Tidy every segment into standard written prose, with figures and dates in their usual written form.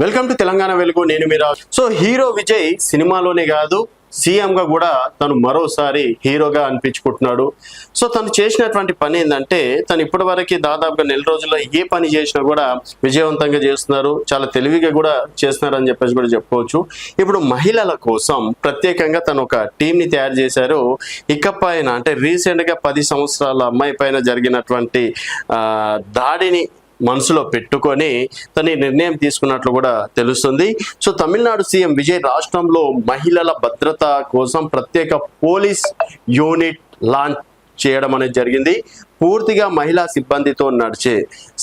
Welcome to Telangana వెలుగు. నేను మీరా. So hero Vijay సినిమాలోనే కాదు సీఎం గా కూడా తను మరోసారి హీరోగా అనిపించుకుంటున్నాడు. సో తను చేసినటువంటి పని ఏంటంటే తను ఇప్పటివరకు దాదాపుగా నెల రోజుల్లో ఏ పని చేసినా కూడా విజయవంతంగా చేస్తున్నారు, చాలా తెలివిగా కూడా చేస్తున్నారు అని చెప్పేసి కూడా చెప్పుకోవచ్చు. ఇప్పుడు మహిళల కోసం ప్రత్యేకంగా తను ఒక టీంని తయారు చేశారు. ఇకపైన అంటే రీసెంట్గా 10 సంవత్సరాల అమ్మాయి పైన జరిగినటువంటి దాడిని మనసులో పెట్టుకొని తన నిర్ణయం తీసుకున్నట్లు కూడా తెలుస్తుంది. సో తమిళనాడు సీఎం విజయ్ రాష్ట్రంలో మహిళల భద్రత కోసం ప్రత్యేక పోలీస్ యూనిట్ లాంచ్ చేయడం అనేది జరిగింది. పూర్తిగా మహిళా సిబ్బందితో నడిచే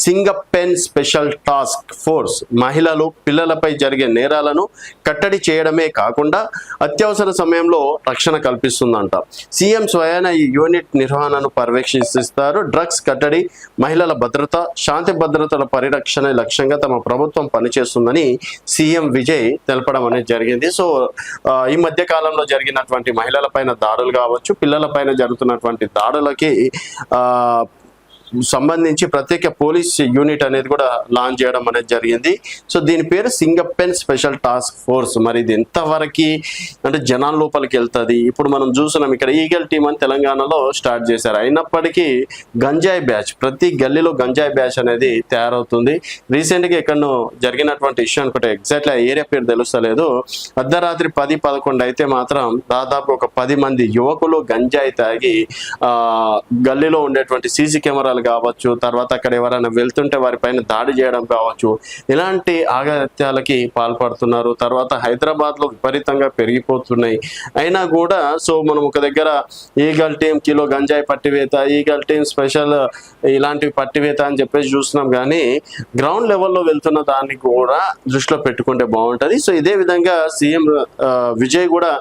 సింగపెన్ స్పెషల్ టాస్క్ ఫోర్స్ మహిళలు పిల్లలపై జరిగే నేరాలను కట్టడి చేయడమే కాకుండా అత్యవసర సమయంలో రక్షణ కల్పిస్తుందంట. సీఎం స్వయాన ఈ యూనిట్ నిర్వహణను పర్యవేక్షిస్తారు. డ్రగ్స్ కట్టడి, మహిళల భద్రత, శాంతి భద్రతల పరిరక్షణ లక్ష్యంగా తమ ప్రభుత్వం పనిచేస్తుందని సీఎం విజయ్ తెలపడం అనేది జరిగింది. సో ఈ మధ్య కాలంలో జరిగినటువంటి మహిళలపైన దాడులు కావచ్చు, పిల్లలపైన జరుగుతున్నటువంటి దాడులకి సంబంధించి ప్రత్యేక పోలీస్ యూనిట్ అనేది కూడా లాంచ్ చేయడం అనేది జరిగింది. సో దీని పేరు సింగపెన్ స్పెషల్ టాస్క్ ఫోర్స్. మరి ఇది ఎంతవరకు అంటే జనాల లోపలికి వెళ్తుంది? ఇప్పుడు మనం చూస్తున్నాం ఇక్కడ ఈగల్ టీమ్ అని తెలంగాణలో స్టార్ట్ చేశారు. అయినప్పటికీ గంజాయి బ్యాచ్, ప్రతి గల్లీలో గంజాయి బ్యాచ్ అనేది తయారవుతుంది. రీసెంట్గా ఎక్కడో జరిగినటువంటి ఇష్యూ అనుకుంటే ఎగ్జాక్ట్లీ ఆ ఏరియా పేరు తెలుస్తలేదు. అర్ధరాత్రి 10-11 అయితే మాత్రం దాదాపు ఒక 10 మంది యువకులు గంజాయి తాగి గల్లీలో ఉండేటువంటి సీసీ కెమెరాలు కావచ్చు, తర్వాత అక్కడ ఎవరైనా వెళ్తుంటే వారిపైన దాడి చేయడం కావచ్చు, ఇలాంటి ఆగత్యాలకి పాల్పడుతున్నారు. తర్వాత హైదరాబాద్లో విపరీతంగా పెరిగిపోతున్నాయి. అయినా కూడా సో మనం ఒక దగ్గర ఈగల్ టీమ్ కిలో గంజాయి పట్టివేత, ఈగల్ టీమ్ స్పెషల్ ఇలాంటివి పట్టివేత అని చెప్పేసి చూస్తున్నాం. కానీ గ్రౌండ్ లెవెల్లో వెళ్తున్న దాన్ని కూడా దృష్టిలో పెట్టుకుంటే బాగుంటుంది. సో ఇదే విధంగా సీఎం విజయ్ కూడా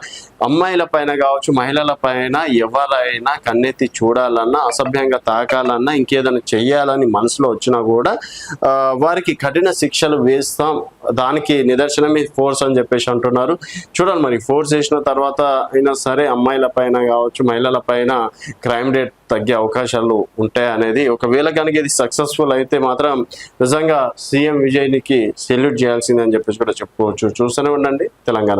అమ్మాయిల పైన కావచ్చు, మహిళల పైన ఎవరైనా కన్నెత్తి చూడాలన్నా, అసభ్యంగా తాకాలన్నా, ఇంకేదైనా చెయ్యాలని మనసులో వచ్చినా కూడా వారికి కఠిన శిక్షలు వేస్తాం. దానికి నిదర్శనమే ఫోర్స్ అని చెప్పేసి అంటున్నారు. చూడాలి మరి ఫోర్స్ చేసిన తర్వాత అయినా సరే అమ్మాయిల పైన కావచ్చు, మహిళల పైన క్రైమ్ రేట్ తగ్గే అవకాశాలు ఉంటాయి అనేది. ఒకవేళ కనుక ఇది సక్సెస్ఫుల్ అయితే మాత్రం నిజంగా సీఎం విజయ్కి సెల్యూట్ చేయాల్సిందని చెప్పేసి కూడా చెప్పుకోవచ్చు. చూస్తూనే ఉండండి తెలంగాణ.